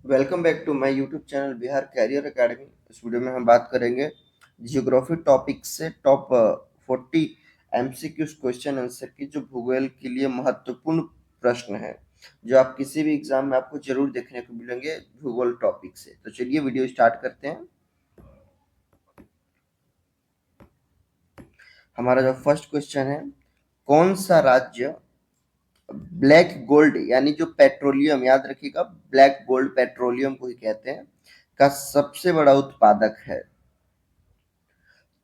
Welcome back to my YouTube channel Bihar Career Academy. इस video में हम बात करेंगे जियोग्राफी टॉपिक से टॉप 40 एमसीक्यूज क्वेश्चन आंसर की, जो भूगोल के लिए महत्वपूर्ण प्रश्न है, जो आप किसी भी एग्जाम में आपको जरूर देखने को मिलेंगे भूगोल टॉपिक से। तो चलिए वीडियो स्टार्ट करते हैं। हमारा जो फर्स्ट क्वेश्चन है, कौन सा राज्य ब्लैक गोल्ड यानी जो पेट्रोलियम, याद रखिएगा ब्लैक गोल्ड पेट्रोलियम को ही कहते हैं, का सबसे बड़ा उत्पादक है?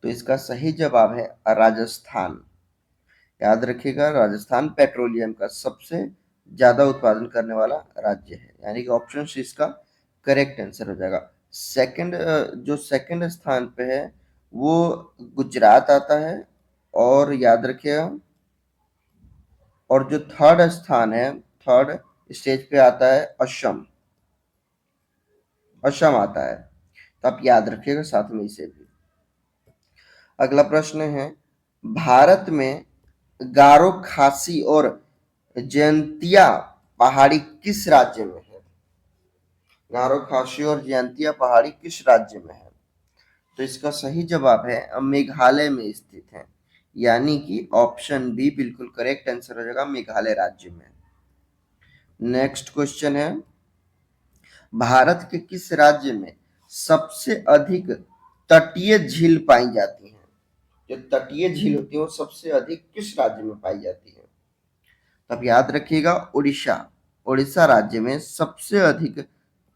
तो इसका सही जवाब है राजस्थान। याद रखिएगा, राजस्थान पेट्रोलियम का सबसे ज्यादा उत्पादन करने वाला राज्य है, यानी कि ऑप्शन सी इसका करेक्ट आंसर हो जाएगा। सेकंड, जो सेकंड स्थान पे है वो गुजरात आता है, और याद रखिएगा, और जो थर्ड स्थान है, थर्ड स्टेज पे आता है असम। असम आता है, तो आप याद रखिएगा साथ में इसे भी। अगला प्रश्न है, भारत में गारो, खासी और जयंतिया पहाड़ी किस राज्य में है? गारो, खासी और जयंतिया पहाड़ी किस राज्य में है? तो इसका सही जवाब है मेघालय में स्थित है, यानी कि ऑप्शन बी बिल्कुल करेक्ट आंसर हो जाएगा, मेघालय राज्य में। नेक्स्ट क्वेश्चन है, भारत के किस राज्य में सबसे अधिक तटीय झील पाई जाती है? जो तटीय झील होती है वो सबसे अधिक किस राज्य में पाई जाती है? तब याद रखिएगा उड़ीसा। उड़ीसा राज्य में सबसे अधिक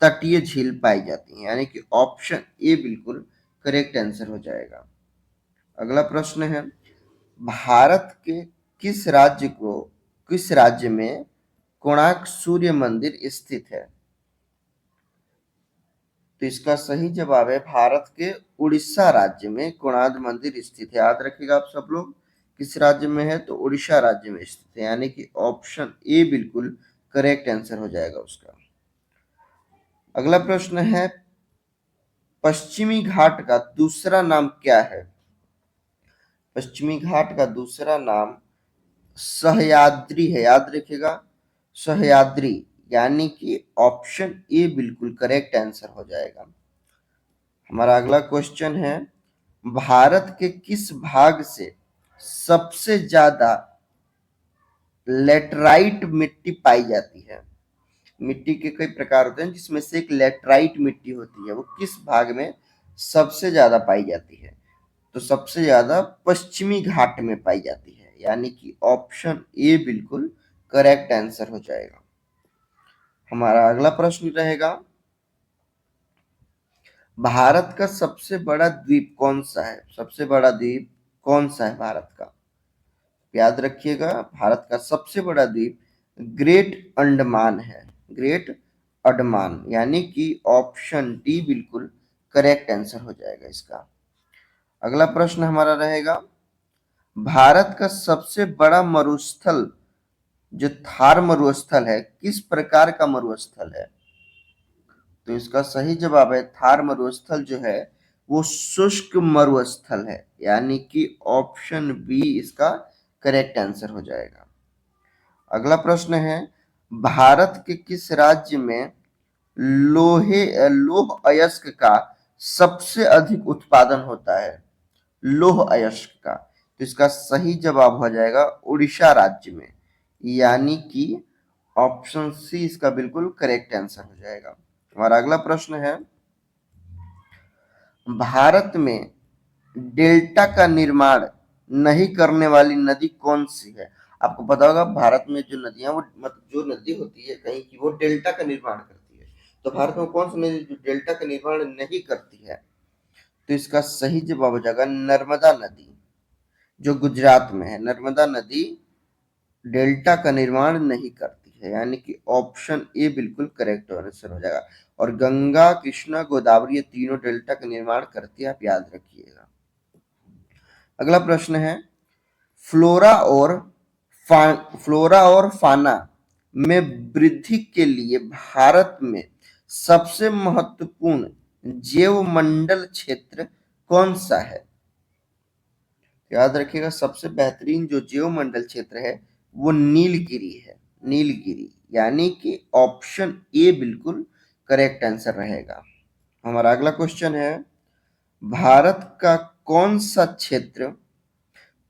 तटीय झील पाई जाती है, यानी कि ऑप्शन ए बिल्कुल करेक्ट आंसर हो जाएगा। अगला प्रश्न है, भारत के किस राज्य में कोणार्क सूर्य मंदिर स्थित है? तो इसका सही जवाब है भारत के उड़ीसा राज्य में कोणार्क मंदिर स्थित है। याद रखिएगा आप सब लोग, किस राज्य में है? तो उड़ीसा राज्य में स्थित है, यानी कि ऑप्शन ए बिल्कुल करेक्ट आंसर हो जाएगा उसका। अगला प्रश्न है, पश्चिमी घाट का दूसरा नाम क्या है? पश्चिमी घाट का दूसरा नाम सह्याद्री है। याद रखिएगा सह्याद्री, यानी कि ऑप्शन ए बिल्कुल करेक्ट आंसर हो जाएगा। हमारा अगला क्वेश्चन है, भारत के किस भाग से सबसे ज्यादा लेटराइट मिट्टी पाई जाती है? मिट्टी के कई प्रकार होते हैं, जिसमें से एक लेटराइट मिट्टी होती है, वो किस भाग में सबसे ज्यादा पाई जाती है? तो सबसे ज्यादा पश्चिमी घाट में पाई जाती है, यानी कि ऑप्शन ए बिल्कुल करेक्ट आंसर हो जाएगा। हमारा अगला प्रश्न रहेगा, भारत का सबसे बड़ा द्वीप कौन सा है? सबसे बड़ा द्वीप कौन सा है भारत का? याद रखिएगा, भारत का सबसे बड़ा द्वीप ग्रेट अंडमान है। ग्रेट अंडमान, यानी कि ऑप्शन डी बिल्कुल करेक्ट आंसर हो जाएगा इसका। अगला प्रश्न हमारा रहेगा, भारत का सबसे बड़ा मरुस्थल जो थार मरुस्थल है, किस प्रकार का मरुस्थल है? तो इसका सही जवाब है, थार मरुस्थल जो है वो शुष्क मरुस्थल है, यानी कि ऑप्शन बी इसका करेक्ट आंसर हो जाएगा। अगला प्रश्न है, भारत के किस राज्य में लौह अयस्क का सबसे अधिक उत्पादन होता है? लौह अयस्क का, तो इसका सही जवाब हो जाएगा उड़ीसा राज्य में, यानी कि ऑप्शन सी इसका बिल्कुल करेक्ट आंसर हो जाएगा। हमारा अगला प्रश्न है, भारत में डेल्टा का निर्माण नहीं करने वाली नदी कौन सी है? आपको पता होगा भारत में जो नदियां, वो मतलब जो नदी होती है कहीं की, वो डेल्टा का निर्माण करती है। तो भारत में कौन सी नदी जो डेल्टा का निर्माण नहीं करती है? तो इसका सही जवाब हो जाएगा नर्मदा नदी, जो गुजरात में है। नर्मदा नदी डेल्टा का निर्माण नहीं करती है, यानी कि ऑप्शन ए बिल्कुल करेक्ट आंसर हो जाएगा। और गंगा, कृष्णा, गोदावरी, ये तीनों डेल्टा का निर्माण करती है, आप याद रखिएगा। अगला प्रश्न है, फ्लोरा और फ्लोरा और फाना में वृद्धि के लिए भारत में सबसे महत्वपूर्ण जैवमंडल क्षेत्र कौन सा है? याद रखिएगा, सबसे बेहतरीन जो जैवमंडल क्षेत्र है वो नीलगिरी है। नीलगिरी, यानी कि ऑप्शन ए बिल्कुल करेक्ट आंसर रहेगा। हमारा अगला क्वेश्चन है, भारत का कौन सा क्षेत्र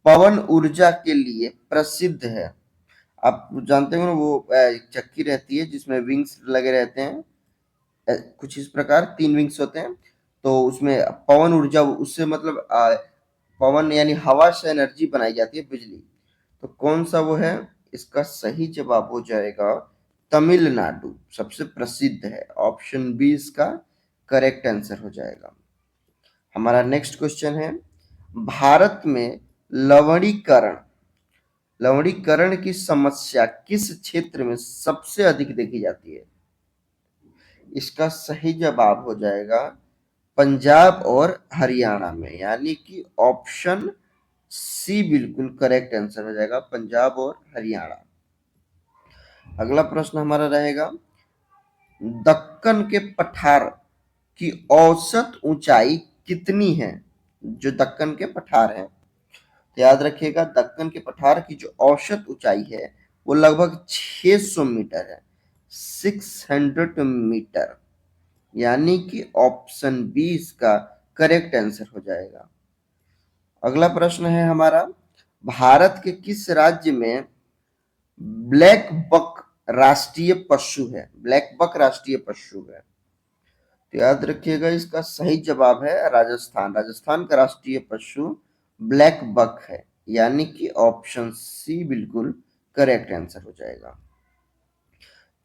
पवन ऊर्जा के लिए प्रसिद्ध है? आप जानते हो ना, वो एक चक्की रहती है जिसमें विंग्स लगे रहते हैं, कुछ इस प्रकार 3 विंग्स होते हैं, तो उसमें पवन ऊर्जा उससे मतलब पवन यानी हवा से एनर्जी बनाई जाती है, बिजली। तो कौन सा वो है? इसका सही जवाब हो जाएगा तमिलनाडु, सबसे प्रसिद्ध है। ऑप्शन बी इसका करेक्ट आंसर हो जाएगा। हमारा नेक्स्ट क्वेश्चन है, भारत में लवणीकरण लवणीकरण की समस्या किस क्षेत्र में सबसे अधिक देखी जाती है? इसका सही जवाब हो जाएगा पंजाब और हरियाणा में, यानी कि ऑप्शन सी बिल्कुल करेक्ट आंसर हो जाएगा, पंजाब और हरियाणा। अगला प्रश्न हमारा रहेगा, दक्कन के पठार की औसत ऊंचाई कितनी है? जो दक्कन के पठार है, तो याद रखिएगा दक्कन के पठार की जो औसत ऊंचाई है वो लगभग 600 मीटर है, 600 मीटर, यानी कि ऑप्शन बी इसका करेक्ट आंसर हो जाएगा। अगला प्रश्न है हमारा, भारत के किस राज्य में ब्लैक बक राष्ट्रीय पशु है? ब्लैक बक राष्ट्रीय पशु है, तो याद रखिएगा इसका सही जवाब है राजस्थान। राजस्थान का राष्ट्रीय पशु ब्लैक बक है, यानी कि ऑप्शन सी बिल्कुल करेक्ट आंसर हो जाएगा।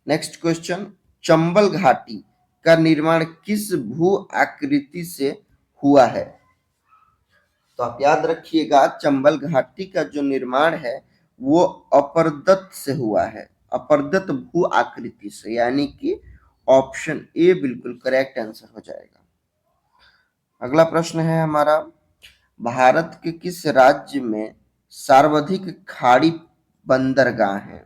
नेक्स्ट क्वेश्चन, चंबल घाटी का निर्माण किस भू आकृति से हुआ है? तो आप याद रखिएगा चंबल घाटी का जो निर्माण है वो अपरदत्त से हुआ है, अपरदत्त भू आकृति से, यानी कि ऑप्शन ए बिल्कुल करेक्ट आंसर हो जाएगा। अगला प्रश्न है हमारा, भारत के किस राज्य में सर्वाधिक खाड़ी बंदरगाह हैं?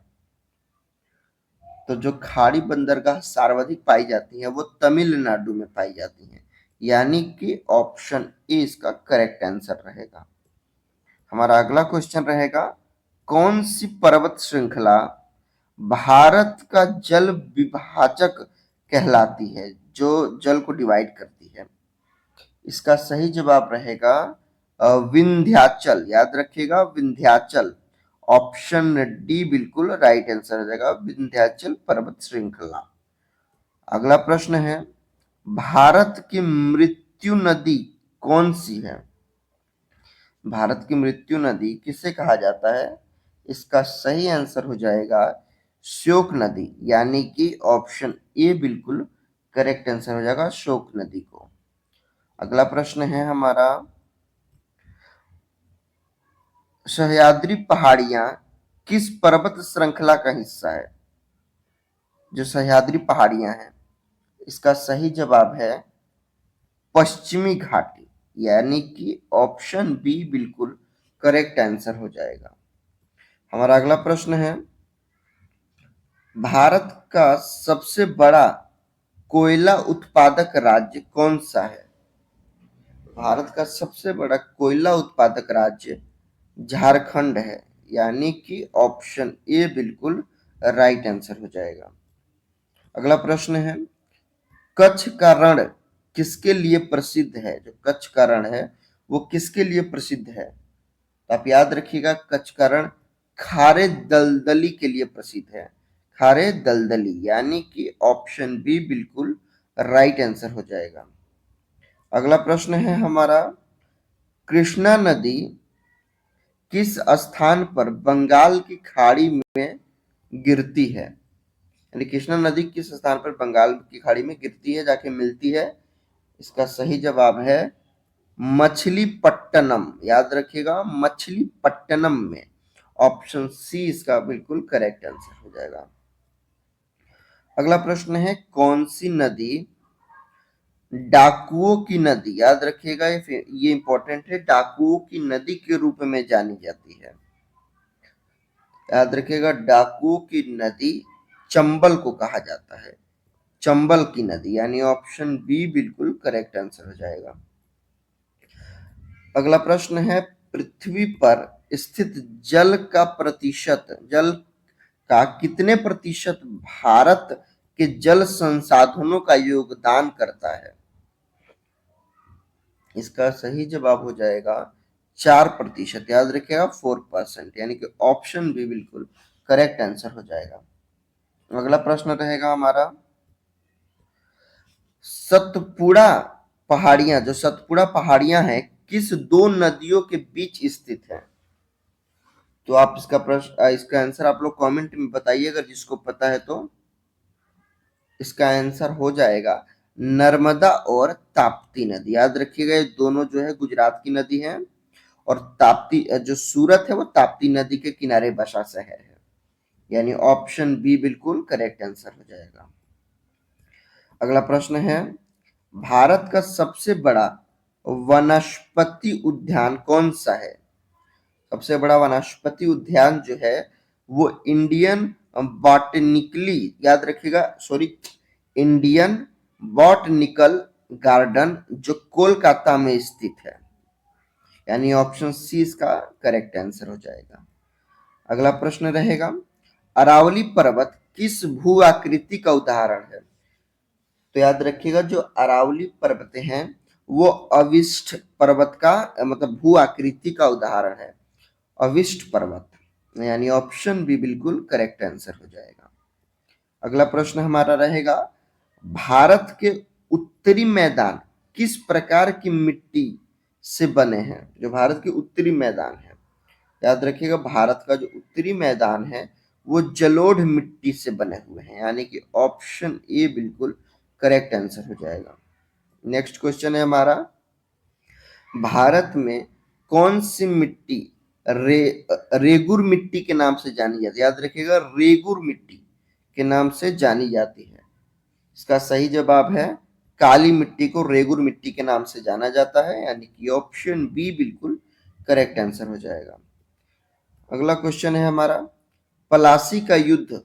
तो जो खाड़ी बंदरगाह सर्वाधिक पाई जाती है वो तमिलनाडु में पाई जाती है, यानी कि ऑप्शन ए इसका करेक्ट आंसर रहेगा। हमारा अगला क्वेश्चन रहेगा, कौन सी पर्वत श्रृंखला भारत का जल विभाजक कहलाती है, जो जल को डिवाइड करती है? इसका सही जवाब रहेगा विंध्याचल, याद रखिएगा विंध्याचल, ऑप्शन डी बिल्कुल राइट आंसर हो जाएगा, विंध्याचल पर्वत श्रृंखला। अगला प्रश्न है, भारत की मृत्यु नदी कौन सी है? भारत की मृत्यु नदी किसे कहा जाता है? इसका सही आंसर हो जाएगा श्योक नदी, यानी कि ऑप्शन ए बिल्कुल करेक्ट आंसर हो जाएगा श्योक नदी को। अगला प्रश्न है हमारा, सह्याद्री पहाड़ियां किस पर्वत श्रृंखला का हिस्सा है? जो सह्याद्री पहाड़ियां हैं, इसका सही जवाब है पश्चिमी घाटी, यानी कि ऑप्शन बी बिल्कुल करेक्ट आंसर हो जाएगा। हमारा अगला प्रश्न है, भारत का सबसे बड़ा कोयला उत्पादक राज्य कौन सा है? भारत का सबसे बड़ा कोयला उत्पादक राज्य झारखंड है, यानी कि ऑप्शन ए बिल्कुल राइट आंसर हो जाएगा। अगला प्रश्न है, कच्छ का रण किसके लिए प्रसिद्ध है? जो कच्छ का रण है वो किसके लिए प्रसिद्ध है? तो आप याद रखिएगा कच्छ का रण खारे दलदली के लिए प्रसिद्ध है, खारे दलदली, यानी कि ऑप्शन बी बिल्कुल राइट आंसर हो जाएगा। अगला प्रश्न है हमारा, कृष्णा नदी किस स्थान पर बंगाल की खाड़ी में गिरती है? यानी कृष्णा नदी किस स्थान पर बंगाल की खाड़ी में गिरती है, जाके मिलती है? इसका सही जवाब है मछलीपट्टनम, याद रखिएगा मछलीपट्टनम में, ऑप्शन सी इसका बिल्कुल करेक्ट आंसर हो जाएगा। अगला प्रश्न है, कौन सी नदी डाकुओं की नदी, याद रखिएगा ये इंपॉर्टेंट है, डाकुओं की नदी के रूप में जानी जाती है? याद रखिएगा डाकुओं की नदी चंबल को कहा जाता है, चंबल की नदी, यानी ऑप्शन बी बिल्कुल करेक्ट आंसर हो जाएगा। अगला प्रश्न है, पृथ्वी पर स्थित जल का कितने प्रतिशत भारत के जल संसाधनों का योगदान करता है? इसका सही जवाब हो जाएगा 4%। याद रखिएगा 4%, यानी कि ऑप्शन बी बिल्कुल करेक्ट आंसर हो जाएगा। अगला प्रश्न रहेगा हमारा, सतपुड़ा पहाड़ियां, जो सतपुड़ा पहाड़ियां हैं, किस दो नदियों के बीच स्थित है? तो आप इसका प्रश्न, इसका आंसर आप लोग कमेंट में बताइए अगर जिसको पता है तो। इसका आंसर हो जाएगा नर्मदा और ताप्ती नदी। याद रखिएगा ये दोनों जो है गुजरात की नदी है, और ताप्ती, जो सूरत है वो ताप्ती नदी के किनारे बसा शहर है, यानी ऑप्शन बी बिल्कुल करेक्ट आंसर हो जाएगा। अगला प्रश्न है, भारत का सबसे बड़ा वनस्पति उद्यान कौन सा है? सबसे बड़ा वनस्पति उद्यान जो है वो इंडियन बॉटनिकली, याद रखिएगा, सॉरी, इंडियन बॉटनिकल गार्डन, जो कोलकाता में स्थित है, यानी ऑप्शन सी इसका करेक्ट आंसर हो जाएगा। अगला प्रश्न रहेगा, अरावली पर्वत किस भू आकृति का उदाहरण है? तो याद रखिएगा जो अरावली पर्वत हैं वो अविष्ट पर्वत का, मतलब भू आकृति का उदाहरण है, अविष्ट पर्वत, यानी ऑप्शन बी बिल्कुल करेक्ट आंसर हो जाएगा। अगला प्रश्न हमारा रहेगा, भारत के उत्तरी मैदान किस प्रकार की मिट्टी से बने हैं? जो भारत के उत्तरी मैदान है, याद रखिएगा भारत का जो उत्तरी मैदान है वो जलोढ़ मिट्टी से बने हुए हैं, यानी कि ऑप्शन ए बिल्कुल करेक्ट आंसर हो जाएगा। नेक्स्ट क्वेश्चन है हमारा, भारत में कौन सी मिट्टी रेगुर मिट्टी के नाम से जानी जाती है? याद रखिएगा रेगुर मिट्टी के नाम से जानी जाती है। इसका सही जवाब है काली मिट्टी को रेगुर मिट्टी के नाम से जाना जाता है, यानी कि ऑप्शन बी बिल्कुल करेक्ट आंसर हो जाएगा। अगला क्वेश्चन है हमारा, पलासी का युद्ध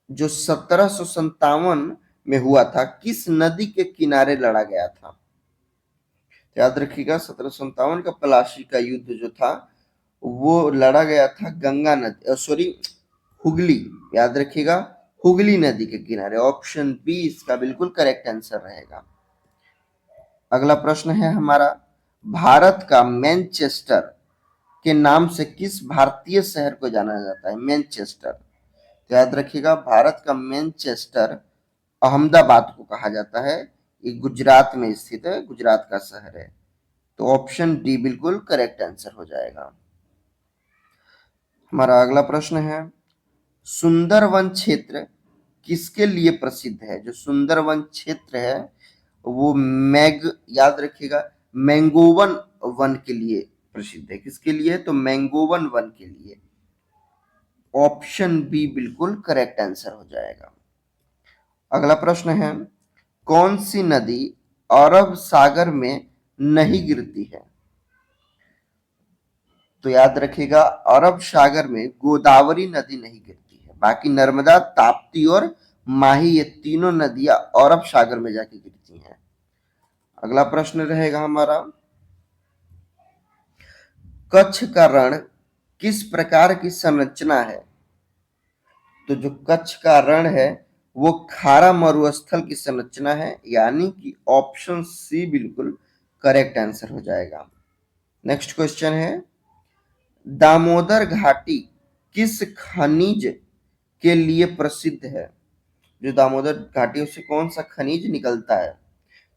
जो 1757 में हुआ था किस नदी के किनारे लड़ा गया था? याद रखिएगा 1757 का पलासी का युद्ध जो था वो लड़ा गया था गंगा नदी, सॉरी, हुगली, याद रखिएगा हुगली नदी के किनारे, ऑप्शन बी इसका बिल्कुल करेक्ट आंसर रहेगा। अगला प्रश्न है हमारा, भारत का मैनचेस्टर के नाम से किस भारतीय शहर को जाना जाता है? मैनचेस्टर, तो याद रखिएगा भारत का मैनचेस्टर अहमदाबाद को कहा जाता है, ये गुजरात में स्थित है, गुजरात का शहर है, तो ऑप्शन डी बिल्कुल करेक्ट आंसर हो जाएगा। हमारा अगला प्रश्न है, सुंदरवन क्षेत्र किसके लिए प्रसिद्ध है? जो सुंदरवन क्षेत्र है वो याद रखिएगा मैंगोवन वन के लिए प्रसिद्ध है। किसके लिए? तो मैंगोवन वन के लिए, ऑप्शन बी बिल्कुल करेक्ट आंसर हो जाएगा। अगला प्रश्न है, कौन सी नदी अरब सागर में नहीं गिरती है? तो याद रखिएगा अरब सागर में गोदावरी नदी नहीं गिरती है, बाकी नर्मदा, ताप्ती और माही, ये तीनों नदियां अरब सागर में जाके गिरती हैं। अगला प्रश्न रहेगा हमारा, कच्छ का रण किस प्रकार की संरचना है? तो जो कच्छ का रण है वो खारा मरुस्थल की संरचना है, यानी कि ऑप्शन सी बिल्कुल करेक्ट आंसर हो जाएगा। नेक्स्ट क्वेश्चन है, दामोदर घाटी किस खनिज के लिए प्रसिद्ध है? जो दामोदर घाटी से कौन सा खनिज निकलता है?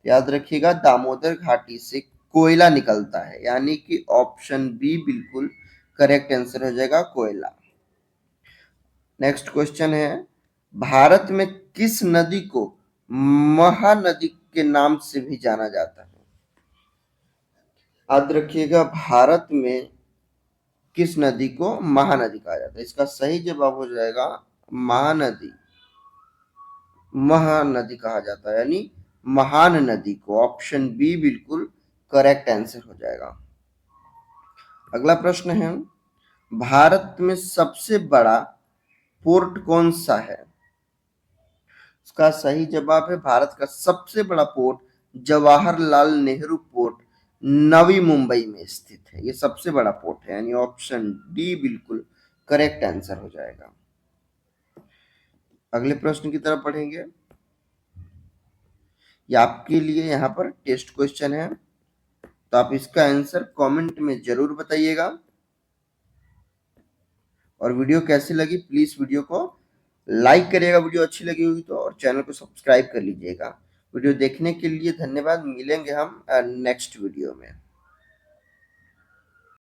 याद रखिएगा दामोदर घाटी से कोयला निकलता है, यानी कि ऑप्शन बी बिल्कुल करेक्ट आंसर हो जाएगा, कोयला। नेक्स्ट क्वेश्चन है, भारत में किस नदी को महानदी के नाम से भी जाना जाता है? याद रखिएगा भारत में किस नदी को महानदी कहा जाता है? इसका सही जवाब हो जाएगा महानदी, महानदी कहा जाता है, यानी महान नदी को, ऑप्शन बी बिल्कुल करेक्ट आंसर हो जाएगा। अगला प्रश्न है, भारत में सबसे बड़ा पोर्ट कौन सा है? इसका सही जवाब है भारत का सबसे बड़ा पोर्ट जवाहरलाल नेहरू पोर्ट नवी मुंबई में स्थित है, ये सबसे बड़ा पोर्ट है, यानी ऑप्शन डी बिल्कुल करेक्ट आंसर हो जाएगा। अगले प्रश्न की तरफ बढ़ेंगे। ये आपके लिए यहाँ पर टेस्ट क्वेश्चन है, तो आप इसका आंसर कमेंट में जरूर बताइएगा। और वीडियो कैसी लगी प्लीज वीडियो को लाइक करिएगा, वीडियो अच्छी लगी हुई तो, और चैनल को सब्सक्राइब कर लीजिएगा। वीडियो देखने के लिए धन्यवाद। मिलेंगे हम नेक्स्ट वीडियो में।